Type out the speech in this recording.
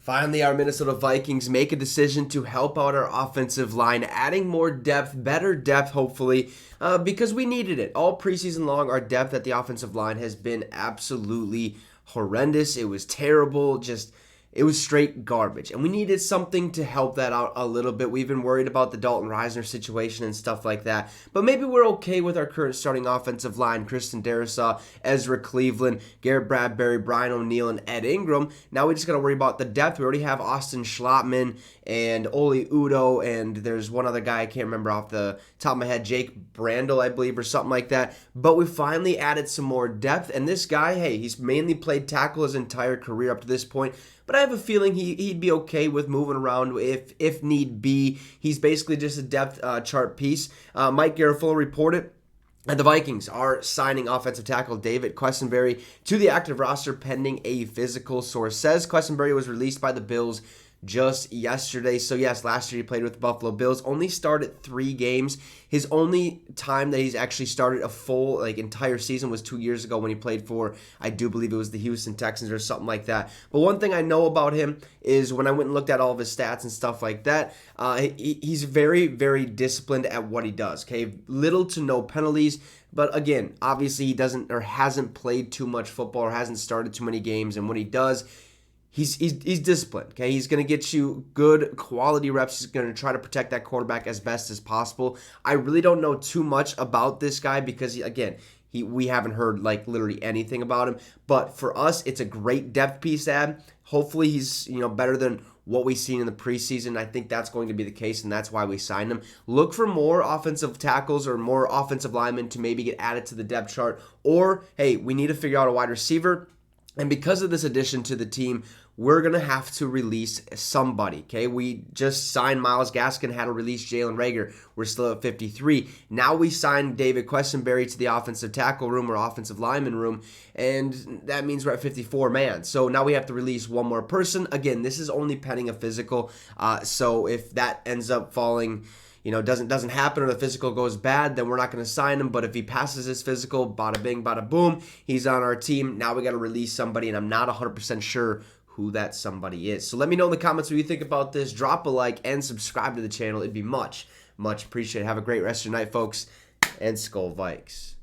Finally, our Minnesota Vikings make a decision to help out our offensive line, adding more depth, better depth, hopefully, because we needed it. All preseason long, our depth at the offensive line has been absolutely horrendous. It was terrible, it was straight garbage. And we needed something to help that out a little bit. We've been worried about the Dalton Risner situation and stuff like that. But maybe we're okay with our current starting offensive line. Kristen Darisaw, Ezra Cleveland, Garrett Bradbury, Brian O'Neill, and Ed Ingram. Now we just got to worry about the depth. We already have Austin Schlottman and Oli Udo, and there's one other guy I can't remember off the top of my head, Jake Brandel, I believe, or something like that. But we finally added some more depth. And this guy, hey, he's mainly played tackle his entire career up to this point. But I have a feeling he'd be okay with moving around if need be. He's basically just a depth chart piece. Mike Garafolo reported that the Vikings are signing offensive tackle David Quessenberry to the active roster pending a physical. Source says Quessenberry was released by the Bills just yesterday. So yes, last year he played with the Buffalo Bills, only started 3 games. His only time that he's actually started a full entire season was 2 years ago when he played for, I do believe it was the Houston Texans or something like that. But one thing I know about him is when I went and looked at all of his stats and stuff like that, he's very, very disciplined at what he does. Okay, little to no penalties. But again, obviously he doesn't or hasn't played too much football or hasn't started too many games. And when he does, He's disciplined, okay? He's going to get you good quality reps. He's going to try to protect that quarterback as best as possible. I really don't know too much about this guy because, we haven't heard literally anything about him. But for us, it's a great depth piece add. Hopefully he's better than what we've seen in the preseason. I think that's going to be the case, and that's why we signed him. Look for more offensive tackles or more offensive linemen to maybe get added to the depth chart. Or, hey, we need to figure out a wide receiver. And because of this addition to the team, we're going to have to release somebody, okay? We just signed Myles Gaskin, had to release Jalen Reagor. We're still at 53. Now we signed David Quessenberry to the offensive tackle room or offensive lineman room, and that means we're at 54 man. So now we have to release one more person. Again, this is only pending a physical, so if that ends up falling, doesn't happen or the physical goes bad, then we're not going to sign him. But if he passes his physical, bada bing, bada boom, he's on our team. Now we got to release somebody, and I'm not 100% sure who that somebody is. So let me know in the comments what you think about this. Drop a like and subscribe to the channel. It'd be much, much appreciated. Have a great rest of your night, folks, and Skol Vikes.